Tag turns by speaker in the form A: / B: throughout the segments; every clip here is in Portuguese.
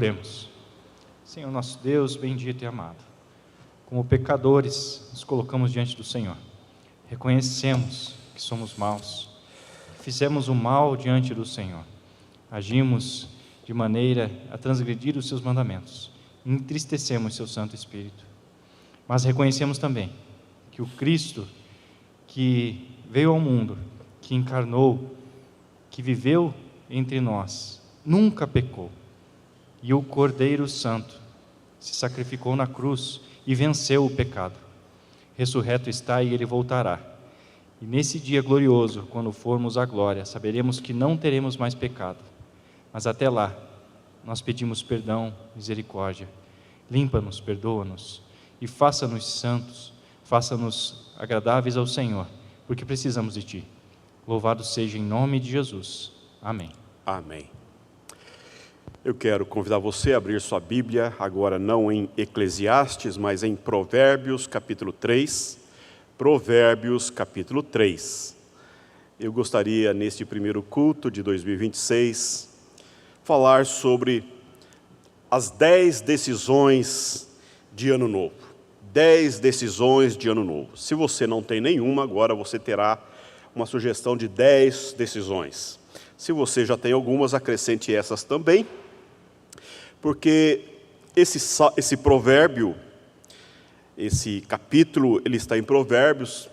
A: Oremos. Senhor nosso Deus, bendito e amado, como pecadores nos colocamos diante do Senhor. Reconhecemos que somos maus, que fizemos o mal diante do Senhor. Agimos de maneira a transgredir os seus mandamentos, entristecemos seu Santo Espírito. Mas reconhecemos também que o Cristo que veio ao mundo, que encarnou, que viveu entre nós, nunca pecou. E o Cordeiro Santo se sacrificou na cruz e venceu o pecado. Ressurreto está e Ele voltará. E nesse dia glorioso, quando formos à glória, saberemos que não teremos mais pecado. Mas até lá, nós pedimos perdão, misericórdia. Limpa-nos, perdoa-nos e faça-nos santos, faça-nos agradáveis ao Senhor, porque precisamos de Ti. Louvado seja em nome de Jesus. Amém.
B: Amém. Eu quero convidar você a abrir sua Bíblia, agora não em Eclesiastes, mas em Provérbios, capítulo 3. Provérbios, capítulo 3. Eu gostaria, neste primeiro culto de 2026, falar sobre as 10 decisões de Ano Novo. 10 decisões de Ano Novo. Se você não tem nenhuma, agora você terá uma sugestão de 10 decisões. Se você já tem algumas, acrescente essas também, porque esse provérbio, esse capítulo, ele está em Provérbios,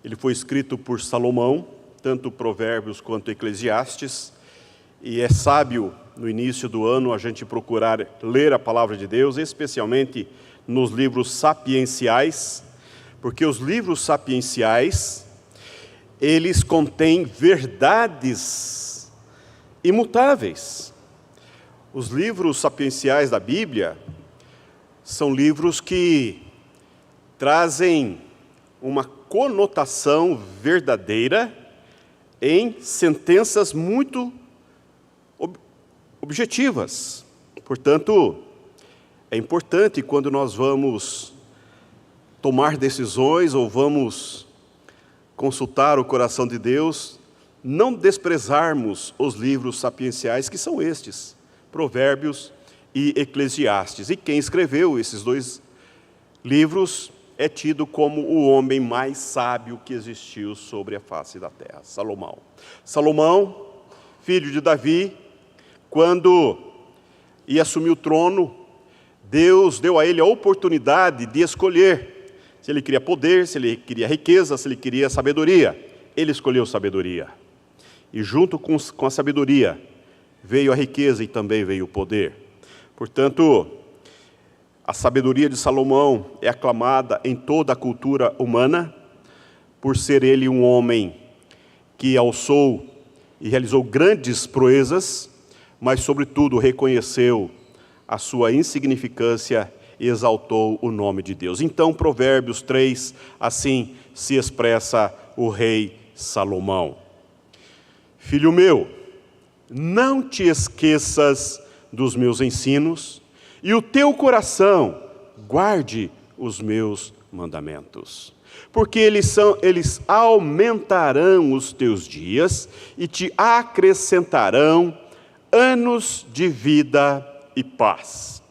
B: ele foi escrito por Salomão, tanto Provérbios quanto Eclesiastes, e é sábio no início do ano a gente procurar ler a palavra de Deus, especialmente nos livros sapienciais, porque os livros sapienciais, eles contêm verdades imutáveis. Os livros sapienciais da Bíblia são livros que trazem uma conotação verdadeira em sentenças muito objetivas. Portanto, é importante quando nós vamos tomar decisões ou vamos consultar o coração de Deus, não desprezarmos os livros sapienciais que são estes, Provérbios e Eclesiastes. E quem escreveu esses 2 livros é tido como o homem mais sábio que existiu sobre a face da terra, Salomão. Salomão, filho de Davi, quando ia assumir o trono, Deus deu a ele a oportunidade de escolher se ele queria poder, se ele queria riqueza, se ele queria sabedoria. Ele escolheu sabedoria. E junto com a sabedoria veio a riqueza e também veio o poder. Portanto, a sabedoria de Salomão é aclamada em toda a cultura humana, por ser ele um homem que alçou e realizou grandes proezas, mas sobretudo reconheceu a sua insignificância e exaltou o nome de Deus. Então, Provérbios 3, assim se expressa o rei Salomão. Filho meu, não te esqueças dos meus ensinos, e o teu coração guarde os meus mandamentos. Porque eles aumentarão os teus dias e te acrescentarão anos de vida e paz.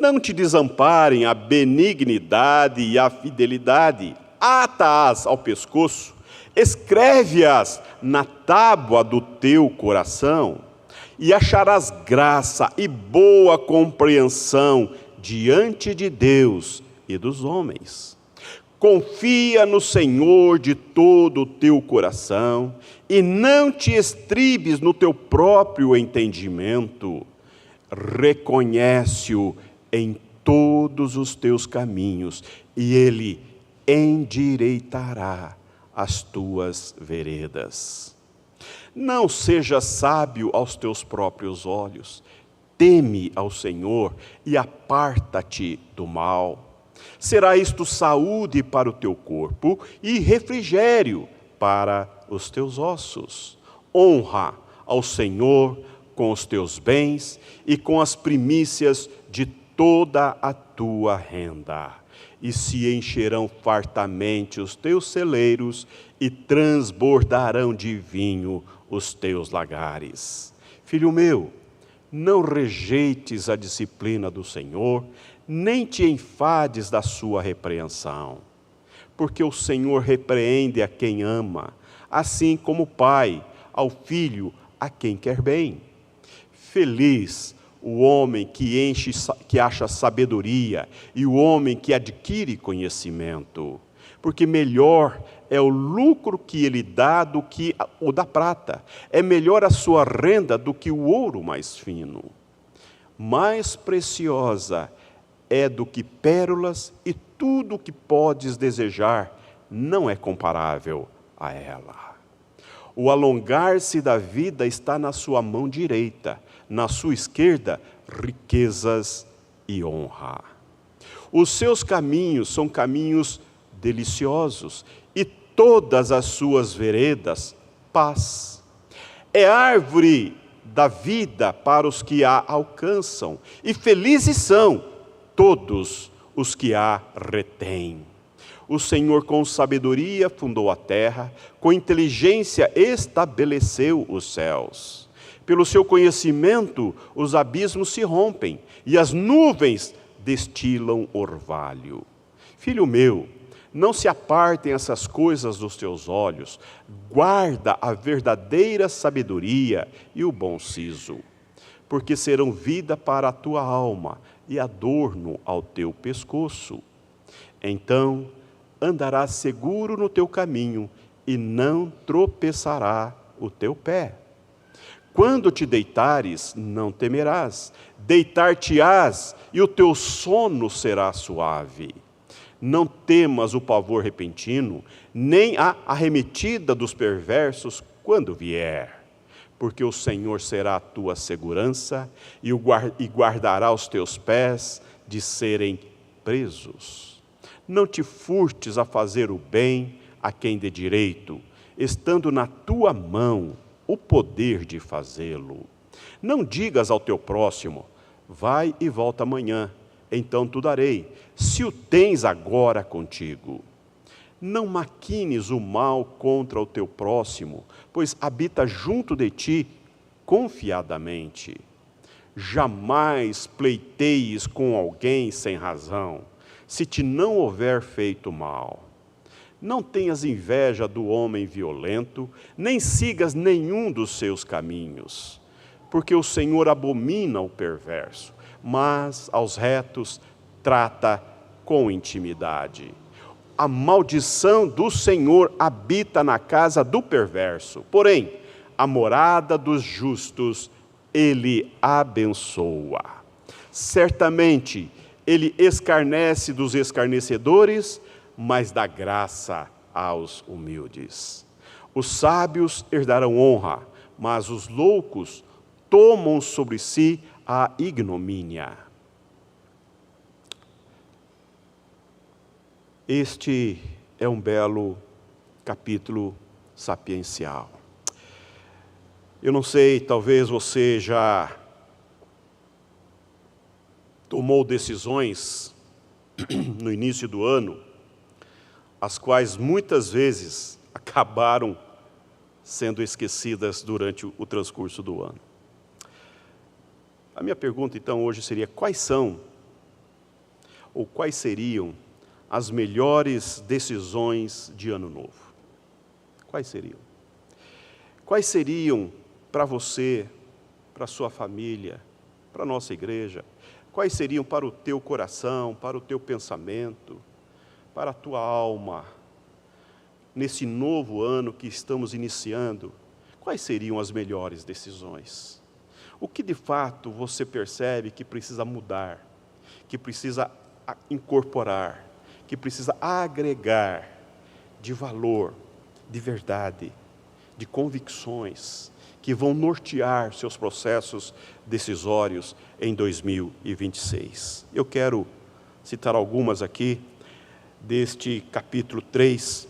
B: Não te desamparem a benignidade e a fidelidade, ata-as ao pescoço, escreve-as na tábua do teu coração, e acharás graça e boa compreensão diante de Deus e dos homens. Confia no Senhor de todo o teu coração, e não te estribes no teu próprio entendimento. Reconhece-o em todos os teus caminhos, e Ele endireitará as tuas veredas. Não seja sábio aos teus próprios olhos, teme ao Senhor e aparta-te do mal. Será isto saúde para o teu corpo e refrigério para os teus ossos. Honra ao Senhor com os teus bens e com as primícias de toda a tua renda. E se encherão fartamente os teus celeiros e transbordarão de vinho os teus lagares. Filho meu, Não rejeites a disciplina do Senhor, nem te enfades da sua repreensão. Porque o Senhor repreende a quem ama, assim como o pai ao filho a quem quer bem. Feliz o homem que acha sabedoria e o homem que adquire conhecimento, porque melhor é o lucro que ele dá do que o da prata, é melhor a sua renda do que o ouro mais fino. Mais preciosa é do que pérolas, e tudo o que podes desejar não é comparável a ela. O alongar-se da vida está na sua mão direita, na sua esquerda, riquezas e honra. Os seus caminhos são caminhos deliciosos, e todas as suas veredas, paz. É árvore da vida para os que a alcançam, e felizes são todos os que a retêm. O Senhor com sabedoria fundou a terra, com inteligência estabeleceu os céus. Pelo seu conhecimento, os abismos se rompem, e as nuvens destilam orvalho. Filho meu, não se apartem essas coisas dos teus olhos, guarda a verdadeira sabedoria e o bom siso, porque serão vida para a tua alma e adorno ao teu pescoço. Então andarás seguro no teu caminho e não tropeçará o teu pé. Quando te deitares, não temerás, deitar-te-ás e o teu sono será suave. Não temas o pavor repentino, nem a arremetida dos perversos quando vier, porque o Senhor será a tua segurança e guardará os teus pés de serem presos. Não te furtes a fazer o bem a quem dê direito, estando na tua mão o poder de fazê-lo. Não digas ao teu próximo, vai e volta amanhã, então tu darei, se o tens agora contigo. Não maquines o mal contra o teu próximo, pois habita junto de ti confiadamente. Jamais pleiteies com alguém sem razão, se te não houver feito mal. Não tenhas inveja do homem violento, nem sigas nenhum dos seus caminhos, porque o Senhor abomina o perverso, mas aos retos trata com intimidade. A maldição do Senhor habita na casa do perverso, porém, a morada dos justos ele abençoa. Certamente, ele escarnece dos escarnecedores, mas dá graça aos humildes. Os sábios herdarão honra, mas os loucos tomam sobre si a ignomínia. Este é um belo capítulo sapiencial. Eu não sei, talvez você já tomou decisões no início do ano, as quais muitas vezes acabaram sendo esquecidas durante o transcurso do ano. A minha pergunta então hoje seria: quais seriam as melhores decisões de ano novo? Quais seriam? Quais seriam para você, para a sua família, para a nossa igreja? Quais seriam para o teu coração, para o teu pensamento, para a tua alma, nesse novo ano que estamos iniciando? Quais seriam as melhores decisões? O que de fato você percebe que precisa mudar, que precisa incorporar, que precisa agregar de valor, de verdade, de convicções, que vão nortear seus processos decisórios em 2026. Eu quero citar algumas aqui deste capítulo 3.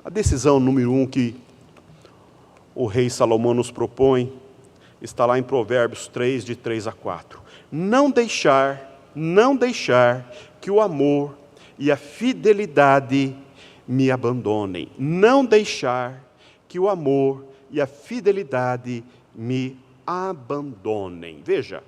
B: A decisão número 1 que o rei Salomão nos propõe está lá em Provérbios 3, de 3 a 4. Não deixar que o amor e a fidelidade me abandonem. Não deixar que o amor e a fidelidade me abandonem. Veja,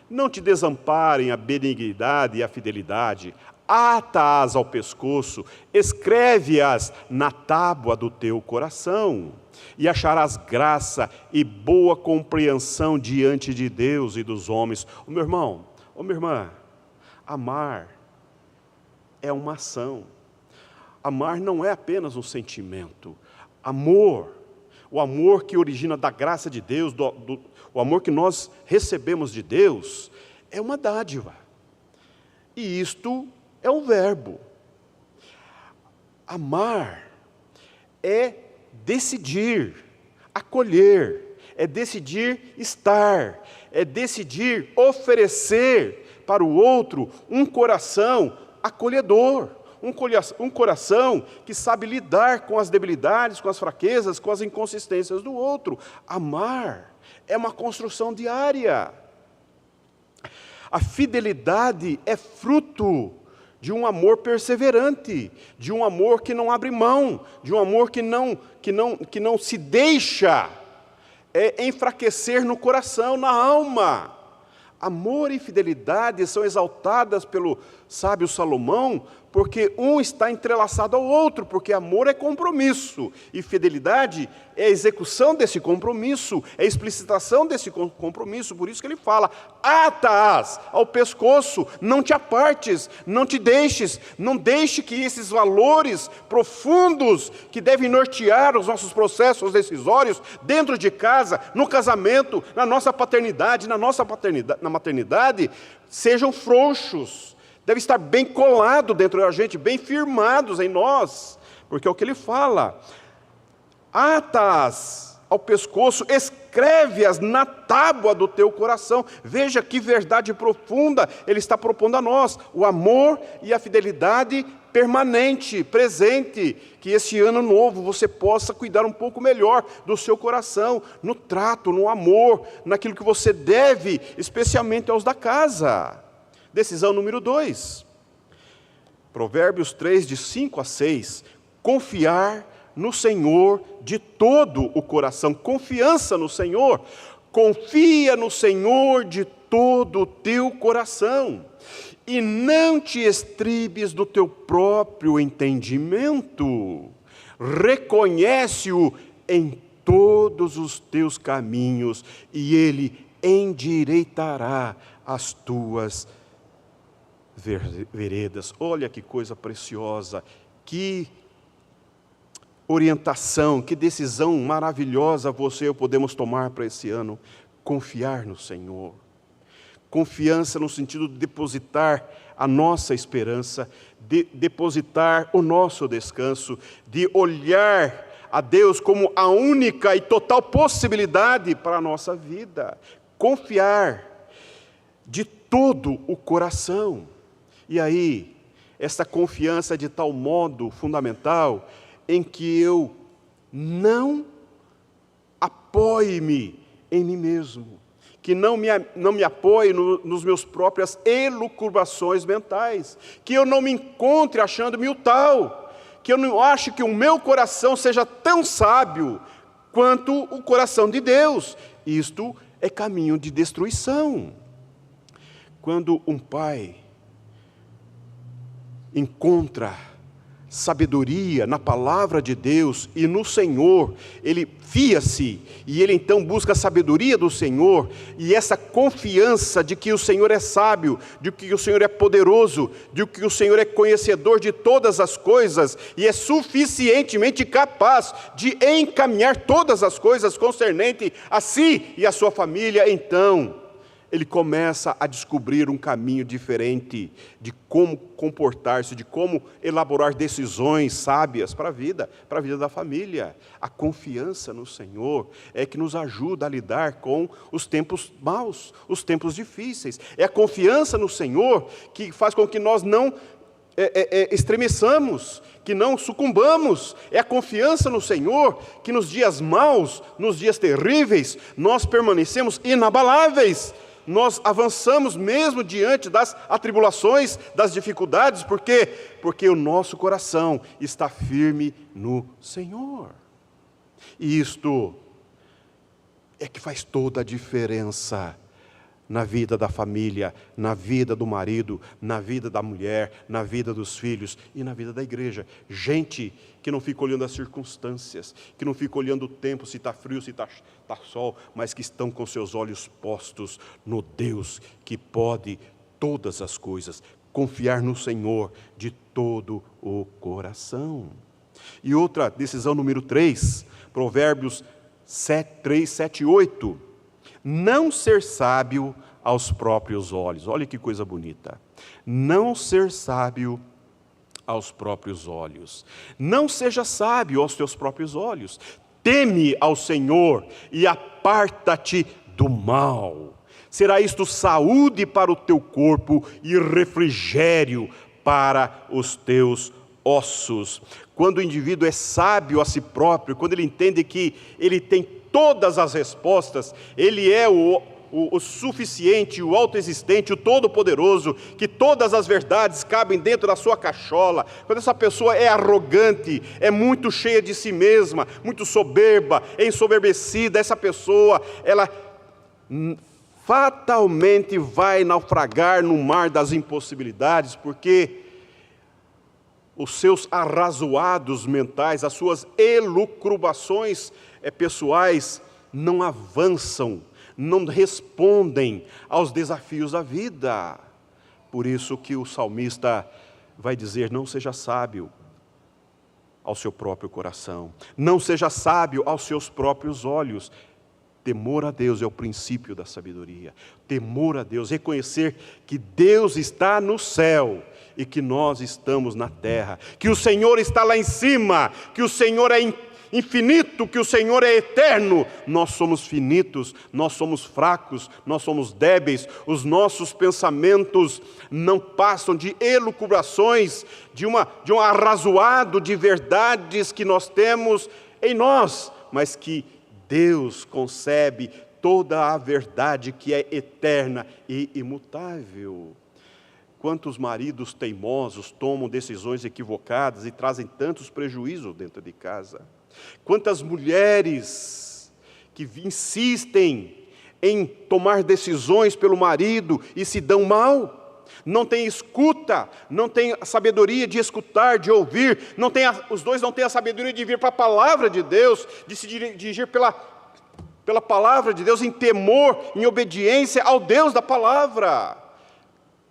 B: não te desamparem a benignidade e a fidelidade, ata-as ao pescoço, escreve-as na tábua do teu coração, e acharás graça e boa compreensão diante de Deus e dos homens. Ô meu irmão, ô minha irmã, amar é uma ação. Amar não é apenas um sentimento. Amor, o amor que origina da graça de Deus, o amor que nós recebemos de Deus, é uma dádiva. E isto é um verbo. Amar é decidir, acolher, é decidir estar, é decidir oferecer para o outro um coração acolhedor, um coração que sabe lidar com as debilidades, com as fraquezas, com as inconsistências do outro. Amar é uma construção diária. A fidelidade é fruto de um amor perseverante, de um amor que não abre mão, de um amor que não se deixa enfraquecer no coração, na alma. Amor e fidelidade são exaltadas pelo sábio Salomão, porque um está entrelaçado ao outro, porque amor é compromisso, e fidelidade é a execução desse compromisso, é a explicitação desse compromisso. Por isso que ele fala, ata-as ao pescoço, não te apartes, não te deixes, não deixe que esses valores profundos, que devem nortear os nossos processos decisórios, dentro de casa, no casamento, na nossa paternidade, na maternidade, sejam frouxos. Deve estar bem colado dentro da gente, bem firmados em nós, porque é o que ele fala. Ata-as ao pescoço, escreve-as na tábua do teu coração. Veja que verdade profunda ele está propondo a nós. O amor e a fidelidade permanente, presente. Que esse ano novo você possa cuidar um pouco melhor do seu coração, no trato, no amor, naquilo que você deve, especialmente aos da casa. Decisão número 2, Provérbios 3, de 5 a 6, confiar no Senhor de todo o coração, confiança no Senhor, confia no Senhor de todo o teu coração, e não te estribes do teu próprio entendimento, reconhece-o em todos os teus caminhos, e Ele endireitará as tuas veredas. Olha que coisa preciosa, que orientação, que decisão maravilhosa você e eu podemos tomar para esse ano. Confiar no Senhor. Confiança no sentido de depositar a nossa esperança, de depositar o nosso descanso, de olhar a Deus como a única e total possibilidade para a nossa vida. Confiar de todo o coração. E aí, essa confiança é de tal modo fundamental, em que eu não apoie-me em mim mesmo, que não me apoie nos meus próprias elucubrações mentais, que eu não me encontre achando-me o tal, que eu não ache que o meu coração seja tão sábio quanto o coração de Deus. Isto é caminho de destruição. Quando um pai encontra sabedoria na palavra de Deus e no Senhor, ele fia-se e ele então busca a sabedoria do Senhor, e essa confiança de que o Senhor é sábio, de que o Senhor é poderoso, de que o Senhor é conhecedor de todas as coisas e é suficientemente capaz de encaminhar todas as coisas concernente a si e a sua família. Então ele começa a descobrir um caminho diferente de como comportar-se, de como elaborar decisões sábias para a vida da família. A confiança no Senhor é que nos ajuda a lidar com os tempos maus, os tempos difíceis. É a confiança no Senhor que faz com que nós não estremeçamos, que não sucumbamos. É a confiança no Senhor que nos dias maus, nos dias terríveis, nós permanecemos inabaláveis. Nós avançamos mesmo diante das atribulações, das dificuldades. Por quê? Porque o nosso coração está firme no Senhor. E isto é que faz toda a diferença na vida da família, na vida do marido, na vida da mulher, na vida dos filhos e na vida da igreja. Gente que não fica olhando as circunstâncias, que não fica olhando o tempo, se está frio, se está sol, mas que estão com seus olhos postos no Deus que pode todas as coisas. Confiar no Senhor de todo o coração. E outra decisão número 3, Provérbios 3, 7 e 8. Não ser sábio aos próprios olhos. Olha que coisa bonita. Não ser sábio aos próprios olhos. Não seja sábio aos teus próprios olhos. Teme ao Senhor e aparta-te do mal. Será isto saúde para o teu corpo e refrigério para os teus ossos. Quando o indivíduo é sábio a si próprio, quando ele entende que ele tem todas as respostas, ele é o suficiente, o autoexistente, o todo-poderoso, que todas as verdades cabem dentro da sua cachola. Quando essa pessoa é arrogante, é muito cheia de si mesma, muito soberba, é ensoberbecida, essa pessoa, ela fatalmente vai naufragar no mar das impossibilidades, porque os seus arrazoados mentais, as suas elucubrações pessoais não avançam, não respondem aos desafios da vida. Por isso que o salmista vai dizer: não seja sábio ao seu próprio coração, não seja sábio aos seus próprios olhos. Temor a Deus é o princípio da sabedoria. Temor a Deus, reconhecer que Deus está no céu e que nós estamos na terra, que o Senhor está lá em cima, que o Senhor é infinito, que o Senhor é eterno. Nós somos finitos, nós somos fracos, nós somos débeis. Os nossos pensamentos não passam de elucubrações, de um arrazoado de verdades que nós temos em nós, mas que Deus concebe toda a verdade que é eterna e imutável. Quantos maridos teimosos tomam decisões equivocadas e trazem tantos prejuízos dentro de casa? Quantas mulheres que insistem em tomar decisões pelo marido e se dão mal? Não tem escuta, não tem a sabedoria de escutar, de ouvir, os dois não têm a sabedoria de vir para a palavra de Deus, de se dirigir pela palavra de Deus, em temor, em obediência ao Deus da palavra.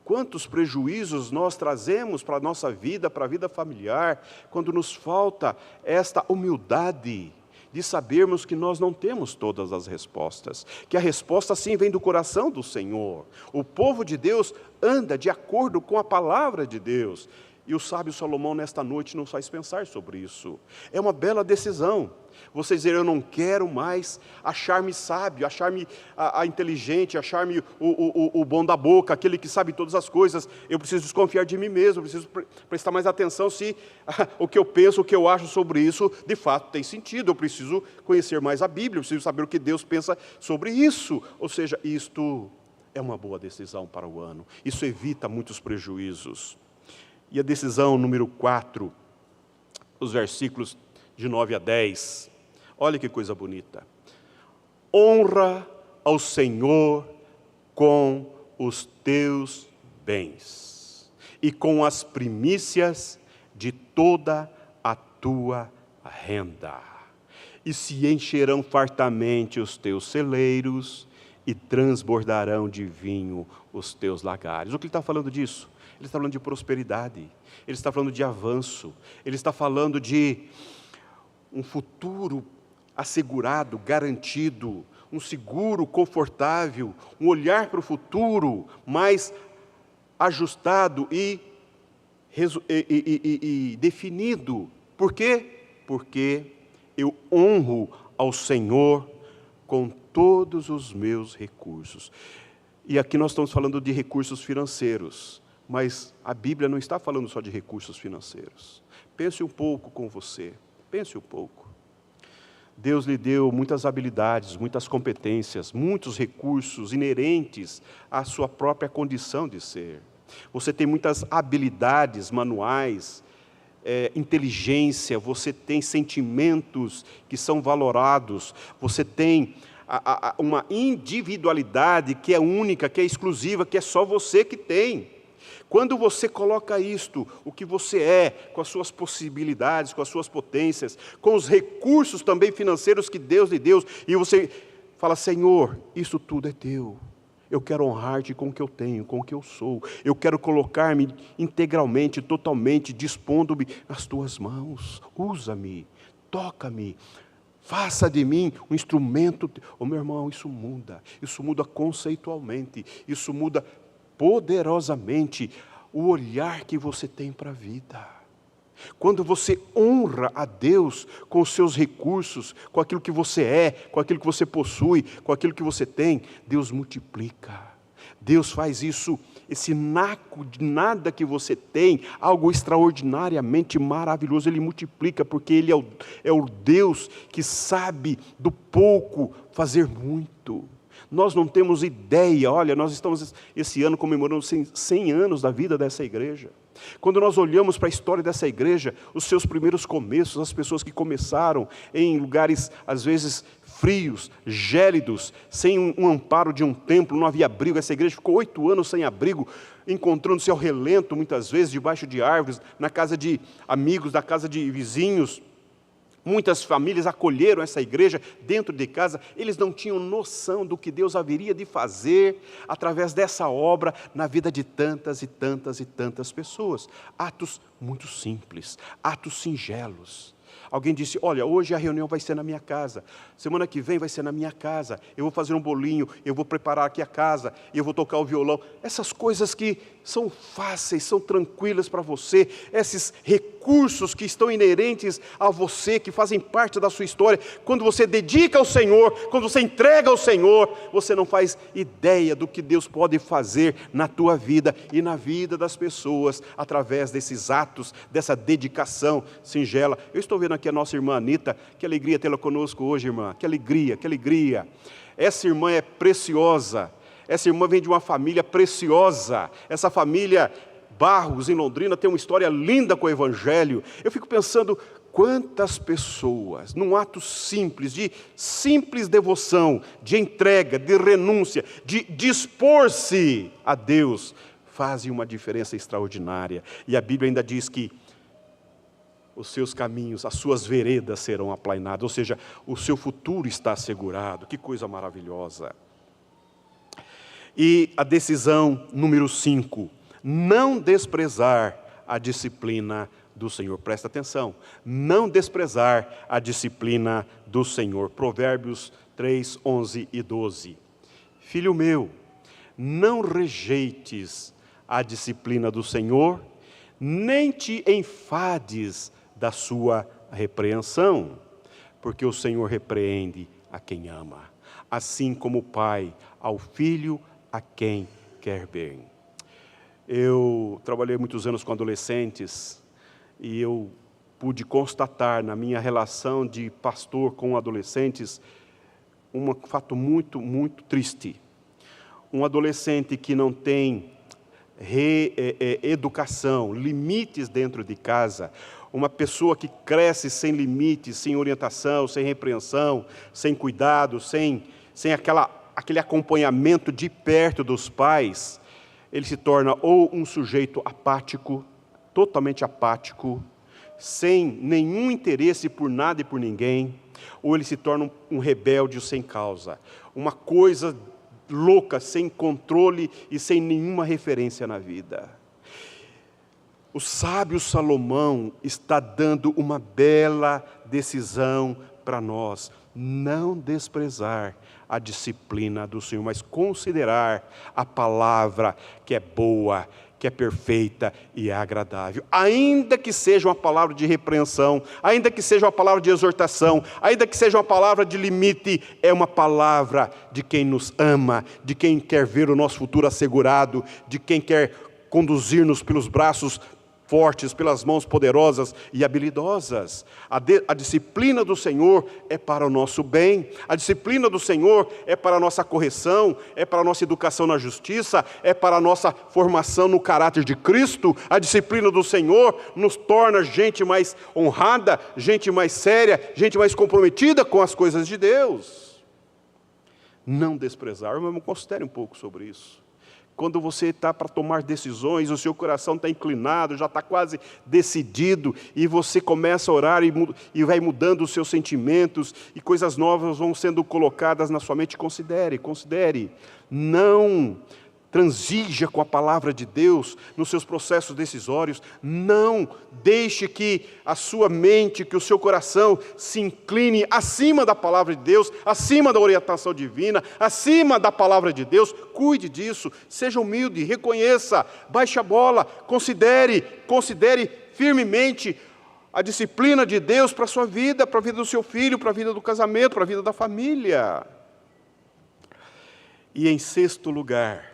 B: Quantos prejuízos nós trazemos para a nossa vida, para a vida familiar, quando nos falta esta humildade de sabermos que nós não temos todas as respostas, que a resposta sim vem do coração do Senhor. O povo de Deus anda de acordo com a palavra de Deus. E o sábio Salomão nesta noite nos faz pensar sobre isso. É uma bela decisão. Você dizer: eu não quero mais achar-me sábio, achar-me inteligente, achar-me o bom da boca, aquele que sabe todas as coisas. Eu preciso desconfiar de mim mesmo, eu preciso prestar mais atenção se o que eu penso, o que eu acho sobre isso, de fato tem sentido. Eu preciso conhecer mais a Bíblia, eu preciso saber o que Deus pensa sobre isso. Ou seja, isto é uma boa decisão para o ano. Isso evita muitos prejuízos. E a decisão número 4, os versículos de 9 a 10. Olha que coisa bonita. Honra ao Senhor com os teus bens e com as primícias de toda a tua renda. E se encherão fartamente os teus celeiros e transbordarão de vinho os teus lagares. O que ele está falando disso? Ele está falando de prosperidade, ele está falando de avanço, ele está falando de um futuro assegurado, garantido, um seguro confortável, um olhar para o futuro mais ajustado e definido. Por quê? Porque eu honro ao Senhor com todos os meus recursos. E aqui nós estamos falando de recursos financeiros. Mas a Bíblia não está falando só de recursos financeiros. Pense um pouco com você, pense um pouco. Deus lhe deu muitas habilidades, muitas competências, muitos recursos inerentes à sua própria condição de ser. Você tem muitas habilidades manuais, inteligência, você tem sentimentos que são valorados, você tem uma individualidade que é única, que é exclusiva, que é só você que tem. Quando você coloca isto, o que você é, com as suas possibilidades, com as suas potências, com os recursos também financeiros que Deus lhe deu, e você fala: Senhor, isso tudo é teu. Eu quero honrar-te com o que eu tenho, com o que eu sou. Eu quero colocar-me integralmente, totalmente, dispondo-me nas tuas mãos. Usa-me, toca-me, faça de mim um instrumento. Meu irmão, isso muda conceitualmente, isso muda poderosamente o olhar que você tem para a vida. Quando você honra a Deus com os seus recursos, com aquilo que você é, com aquilo que você possui, com aquilo que você tem, Deus multiplica. Deus faz isso, esse naco de nada que você tem, algo extraordinariamente maravilhoso, Ele multiplica, porque Ele é o Deus que sabe do pouco fazer muito. Nós não temos ideia, olha, nós estamos esse ano comemorando 100 anos da vida dessa igreja. Quando nós olhamos para a história dessa igreja, os seus primeiros começos, as pessoas que começaram em lugares, às vezes, frios, gélidos, sem um amparo de um templo, não havia abrigo. Essa igreja ficou 8 anos sem abrigo, encontrando-se ao relento, muitas vezes, debaixo de árvores, na casa de amigos, na casa de vizinhos. Muitas famílias acolheram essa igreja dentro de casa. Eles não tinham noção do que Deus haveria de fazer através dessa obra na vida de tantas e tantas e tantas pessoas. Atos muito simples, atos singelos. Alguém disse: olha, hoje a reunião vai ser na minha casa, semana que vem vai ser na minha casa, eu vou fazer um bolinho, eu vou preparar aqui a casa, eu vou tocar o violão. Essas coisas que são fáceis, são tranquilas para você, esses recursos que estão inerentes a você, que fazem parte da sua história. Quando você dedica ao Senhor, quando você entrega ao Senhor, você não faz ideia do que Deus pode fazer na tua vida e na vida das pessoas, através desses atos, dessa dedicação singela. Eu estou vendo aqui a nossa irmã Anita, que alegria tê-la conosco hoje, irmã, que alegria, que alegria. Essa irmã é preciosa, essa irmã vem de uma família preciosa, essa família Barros, em Londrina, tem uma história linda com o Evangelho. Eu fico pensando, quantas pessoas, num ato simples, de simples devoção, de entrega, de renúncia, de dispor-se a Deus, fazem uma diferença extraordinária. E a Bíblia ainda diz que os seus caminhos, as suas veredas serão aplainadas, ou seja, o seu futuro está assegurado. Que coisa maravilhosa. E a decisão número 5, não desprezar a disciplina do Senhor. Presta atenção, não desprezar a disciplina do Senhor. Provérbios 3, 11 e 12. Filho meu, não rejeites a disciplina do Senhor, nem te enfades da sua repreensão, porque o Senhor repreende a quem ama, assim como o pai ao filho a quem quer bem. Eu trabalhei muitos anos com adolescentes e eu pude constatar na minha relação de pastor com adolescentes um fato muito, muito triste. Um adolescente que não tem educação, limites dentro de casa, uma pessoa que cresce sem limites, sem orientação, sem repreensão, sem cuidado, sem aquele acompanhamento de perto dos pais, ele se torna ou um sujeito apático, totalmente apático, sem nenhum interesse por nada e por ninguém, ou ele se torna um rebelde sem causa, uma coisa louca, sem controle e sem nenhuma referência na vida. O sábio Salomão está dando uma bela decisão para nós: não desprezar a disciplina do Senhor, mas considerar a palavra que é boa, que é perfeita e é agradável. Ainda que seja uma palavra de repreensão, ainda que seja uma palavra de exortação, ainda que seja uma palavra de limite, é uma palavra de quem nos ama, de quem quer ver o nosso futuro assegurado, de quem quer conduzir-nos pelos braços fortes, pelas mãos poderosas e habilidosas. A disciplina do Senhor é para o nosso bem, a disciplina do Senhor é para a nossa correção, é para a nossa educação na justiça, é para a nossa formação no caráter de Cristo. A disciplina do Senhor nos torna gente mais honrada, gente mais séria, gente mais comprometida com as coisas de Deus. não desprezar. Meu irmão, considere um pouco sobre isso. Quando você está para tomar decisões, o seu coração está inclinado, já está quase decidido, e você começa a orar e vai mudando os seus sentimentos, e coisas novas vão sendo colocadas na sua mente, considere. Não transija com a palavra de Deus nos seus processos decisórios. Não deixe que a sua mente, que o seu coração se incline acima da palavra de Deus, acima da orientação divina, acima da palavra de Deus. Cuide disso, seja humilde, reconheça, baixe a bola, considere firmemente a disciplina de Deus para a sua vida, para a vida do seu filho, para a vida do casamento, para a vida da família. E em sexto lugar,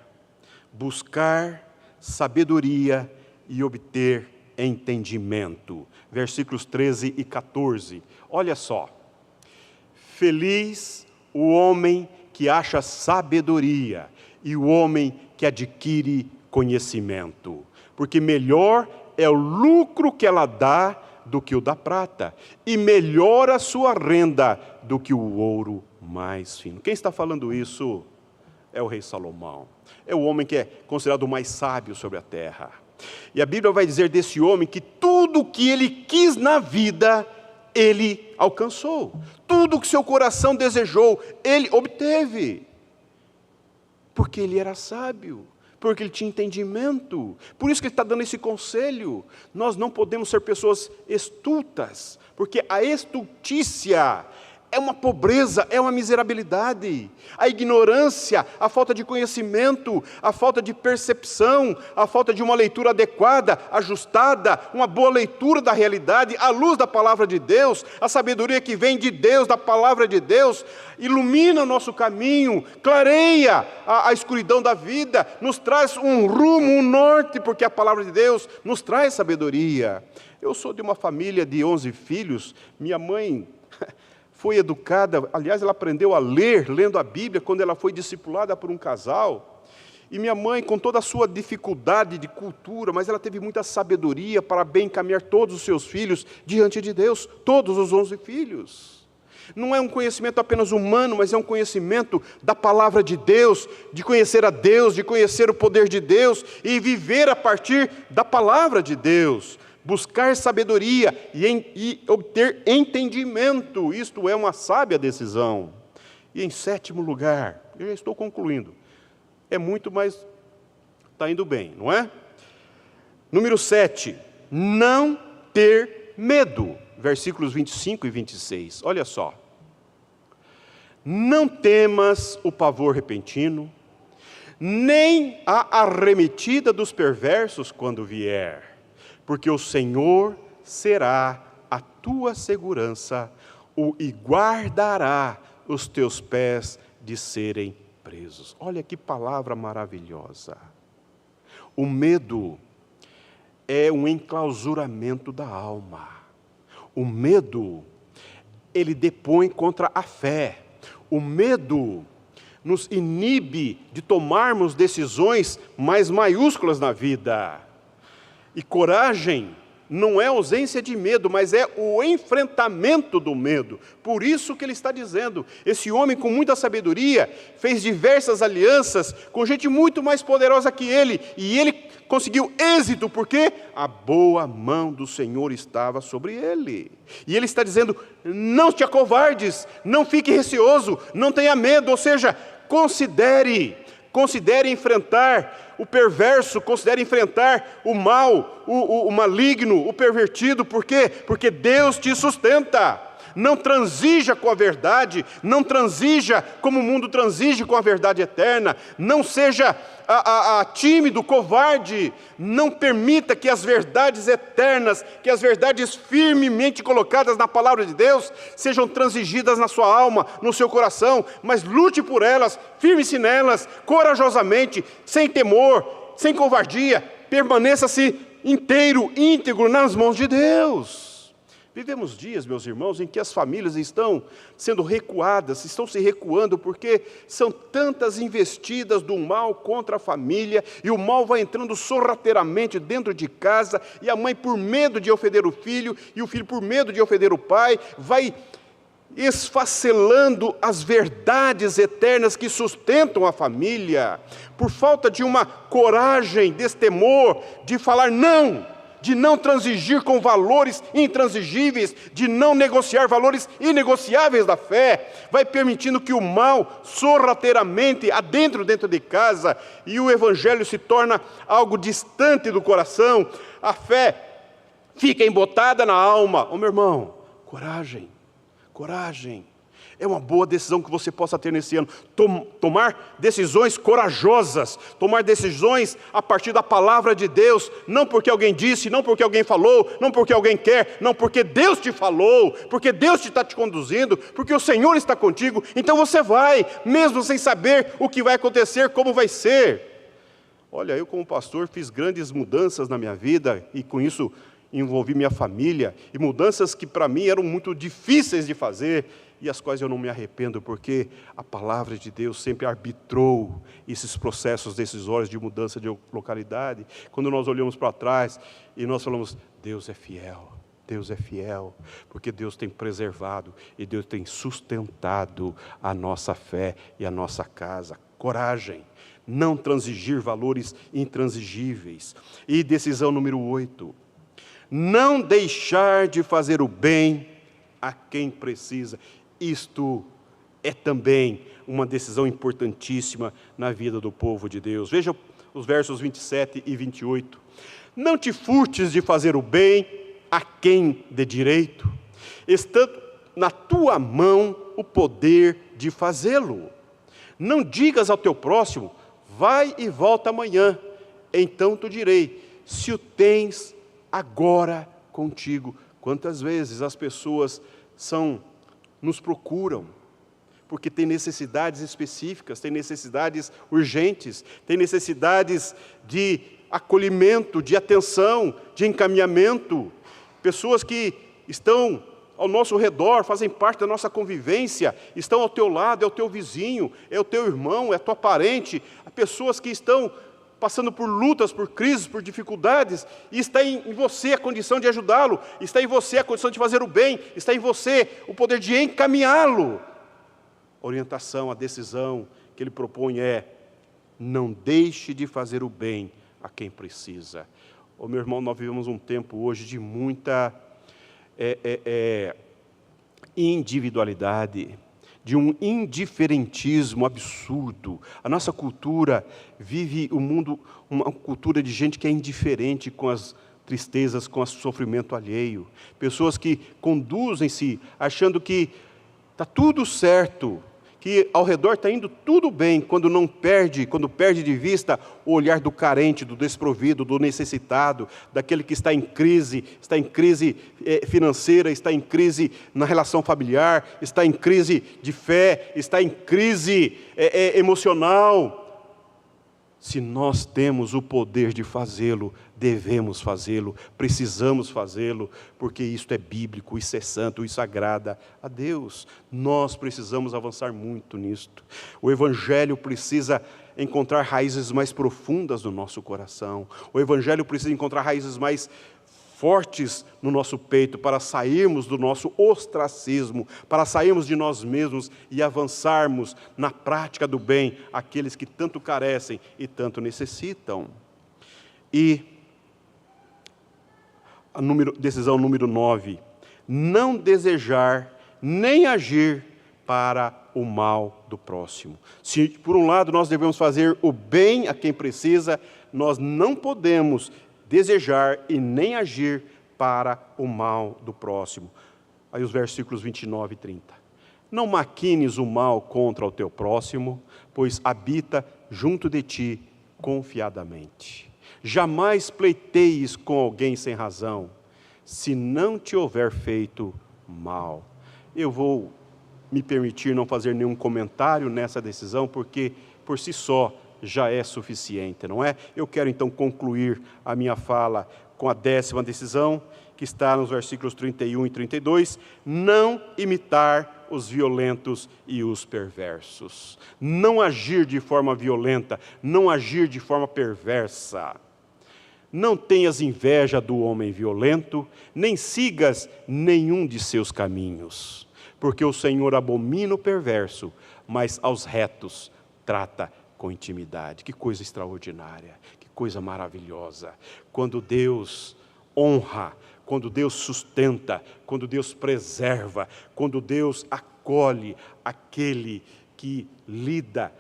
B: buscar sabedoria e obter entendimento. Versículos 13 e 14. Olha só. Feliz o homem que acha sabedoria e o homem que adquire conhecimento, porque melhor é o lucro que ela dá do que o da prata, e melhor a sua renda do que o ouro mais fino. Quem está falando isso é o rei Salomão. É o homem que é considerado o mais sábio sobre a terra. E a Bíblia vai dizer desse homem que tudo o que ele quis na vida, ele alcançou. Tudo o que seu coração desejou, ele obteve. Porque ele era sábio, porque ele tinha entendimento. Por isso que ele está dando esse conselho. Nós não podemos ser pessoas estultas, porque a estultícia é uma pobreza, é uma miserabilidade. A ignorância, a falta de conhecimento, a falta de percepção, a falta de uma leitura adequada, ajustada, uma boa leitura da realidade, à luz da palavra de Deus, a sabedoria que vem de Deus, da palavra de Deus, ilumina o nosso caminho, clareia a escuridão da vida, nos traz um rumo, um norte, porque a palavra de Deus nos traz sabedoria. Eu sou de uma família de 11 filhos, minha mãe foi educada, aliás, ela aprendeu a ler, lendo a Bíblia, quando ela foi discipulada por um casal. E minha mãe, com toda a sua dificuldade de cultura, mas ela teve muita sabedoria para bem encaminhar todos os seus filhos diante de Deus, todos os 11 filhos. Não é um conhecimento apenas humano, mas é um conhecimento da palavra de Deus, de conhecer a Deus, de conhecer o poder de Deus e viver a partir da palavra de Deus. Buscar sabedoria e obter entendimento, isto é uma sábia decisão. E em sétimo lugar, eu já estou concluindo, é muito, mas está indo bem, não é? Número 7, não ter medo, versículos 25 e 26, olha só. Não temas o pavor repentino, nem a arremetida dos perversos quando vier, porque o Senhor será a tua segurança e guardará os teus pés de serem presos. Olha que palavra maravilhosa. O medo é um enclausuramento da alma. O medo, ele depõe contra a fé. O medo nos inibe de tomarmos decisões mais maiúsculas na vida. E coragem não é ausência de medo, mas é o enfrentamento do medo. Por isso que ele está dizendo, esse homem com muita sabedoria, fez diversas alianças com gente muito mais poderosa que ele, e ele conseguiu êxito, porque a boa mão do Senhor estava sobre ele. E ele está dizendo, não te acovardes, não fique receoso, não tenha medo, ou seja, considere enfrentar o perverso, considere enfrentar o mal, o maligno, o pervertido. Por quê? Porque Deus te sustenta. Não transija com a verdade, não transija como o mundo transige com a verdade eterna, não seja tímido, covarde, não permita que as verdades eternas, que as verdades firmemente colocadas na palavra de Deus, sejam transigidas na sua alma, no seu coração, mas lute por elas, firme-se nelas, corajosamente, sem temor, sem covardia, permaneça-se inteiro, íntegro nas mãos de Deus. Vivemos dias, meus irmãos, em que as famílias estão sendo recuadas, estão se recuando porque são tantas investidas do mal contra a família, e o mal vai entrando sorrateiramente dentro de casa, e a mãe, por medo de ofender o filho, e o filho, por medo de ofender o pai, vai esfacelando as verdades eternas que sustentam a família, por falta de uma coragem, destemor, de falar não, de não transigir com valores intransigíveis, de não negociar valores inegociáveis da fé, vai permitindo que o mal sorrateiramente adentre dentro de casa, e o evangelho se torna algo distante do coração, a fé fica embotada na alma. Meu irmão, coragem, coragem. É uma boa decisão que você possa ter nesse ano. Tomar decisões corajosas. Tomar decisões a partir da palavra de Deus. Não porque alguém disse, não porque alguém falou, não porque alguém quer. Não, porque Deus te falou, porque Deus está te conduzindo, porque o Senhor está contigo. Então você vai, mesmo sem saber o que vai acontecer, como vai ser. Olha, eu como pastor fiz grandes mudanças na minha vida e com isso envolvi minha família. E mudanças que para mim eram muito difíceis de fazer. E as quais eu não me arrependo, porque a palavra de Deus sempre arbitrou esses processos decisórios de mudança de localidade. Quando nós olhamos para trás e nós falamos, Deus é fiel, porque Deus tem preservado e Deus tem sustentado a nossa fé e a nossa casa. Coragem, não transigir valores intransigíveis. E decisão número 8, não deixar de fazer o bem a quem precisa. Isto é também uma decisão importantíssima na vida do povo de Deus. Veja os versos 27 e 28. Não te furtes de fazer o bem a quem de direito, estando na tua mão o poder de fazê-lo. Não digas ao teu próximo, vai e volta amanhã, então te direi, se o tens agora contigo. Quantas vezes as pessoas nos procuram, porque tem necessidades específicas, tem necessidades urgentes, tem necessidades de acolhimento, de atenção, de encaminhamento. Pessoas que estão ao nosso redor, fazem parte da nossa convivência, estão ao teu lado, é o teu vizinho, é o teu irmão, é a tua parente, pessoas que estão passando por lutas, por crises, por dificuldades, e está em você a condição de ajudá-lo, está em você a condição de fazer o bem, está em você o poder de encaminhá-lo. A orientação, a decisão que ele propõe é, não deixe de fazer o bem a quem precisa. Meu irmão, nós vivemos um tempo hoje de muita individualidade, de um indiferentismo absurdo. A nossa cultura vive o mundo, uma cultura de gente que é indiferente com as tristezas, com o sofrimento alheio. Pessoas que conduzem-se achando que está tudo certo, que ao redor está indo tudo bem, quando perde de vista o olhar do carente, do desprovido, do necessitado, daquele que está em crise financeira, está em crise na relação familiar, está em crise de fé, está em crise emocional. Se nós temos o poder de fazê-lo, devemos fazê-lo, precisamos fazê-lo, porque isto é bíblico, isso é santo, isso agrada a Deus. Nós precisamos avançar muito nisto. O Evangelho precisa encontrar raízes mais profundas no nosso coração. O Evangelho precisa encontrar raízes mais fortes no nosso peito, para sairmos do nosso ostracismo, para sairmos de nós mesmos e avançarmos na prática do bem, aqueles que tanto carecem e tanto necessitam. E a decisão número 9, não desejar nem agir para o mal do próximo. Se por um lado nós devemos fazer o bem a quem precisa, nós não podemos desejar e nem agir para o mal do próximo. Aí os versículos 29 e 30. Não maquines o mal contra o teu próximo, pois habita junto de ti confiadamente. Jamais pleiteies com alguém sem razão, se não te houver feito mal. Eu vou me permitir não fazer nenhum comentário nessa decisão, porque por si só já é suficiente, não é? Eu quero então concluir a minha fala com a 10ª decisão, que está nos versículos 31 e 32, não imitar os violentos e os perversos. Não agir de forma violenta, não agir de forma perversa. Não tenhas inveja do homem violento, nem sigas nenhum de seus caminhos. porque o Senhor abomina o perverso, mas aos retos trata com intimidade. Que coisa extraordinária, que coisa maravilhosa. Quando Deus honra, quando Deus sustenta, quando Deus preserva, quando Deus acolhe aquele que lida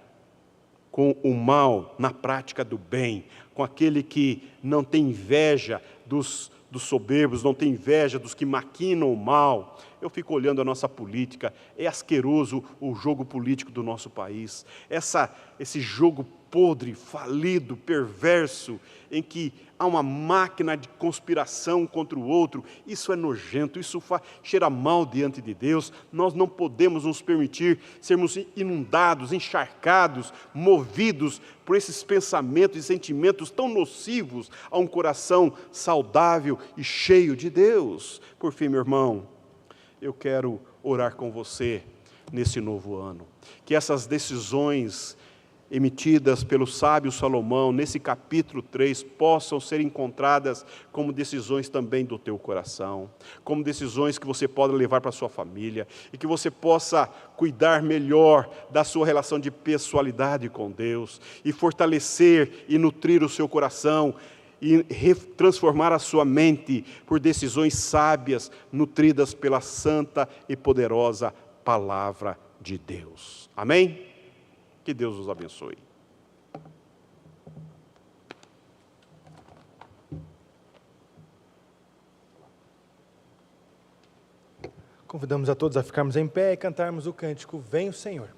B: com o mal na prática do bem, com aquele que não tem inveja dos soberbos, não tem inveja dos que maquinam o mal. Eu fico olhando a nossa política, é asqueroso o jogo político do nosso país, esse jogo podre, falido, perverso, em que há uma máquina de conspiração contra o outro. Isso é nojento, isso cheira mal diante de Deus. Nós não podemos nos permitir sermos inundados, encharcados, movidos por esses pensamentos e sentimentos tão nocivos a um coração saudável e cheio de Deus. Por fim, meu irmão, eu quero orar com você nesse novo ano, que essas decisões emitidas pelo sábio Salomão, nesse capítulo 3, possam ser encontradas como decisões também do teu coração, como decisões que você pode levar para a sua família, e que você possa cuidar melhor da sua relação de pessoalidade com Deus, e fortalecer e nutrir o seu coração, e transformar a sua mente por decisões sábias, nutridas pela santa e poderosa palavra de Deus. Amém? Que Deus os abençoe.
C: Convidamos a todos a ficarmos em pé e cantarmos o cântico Vem o Senhor.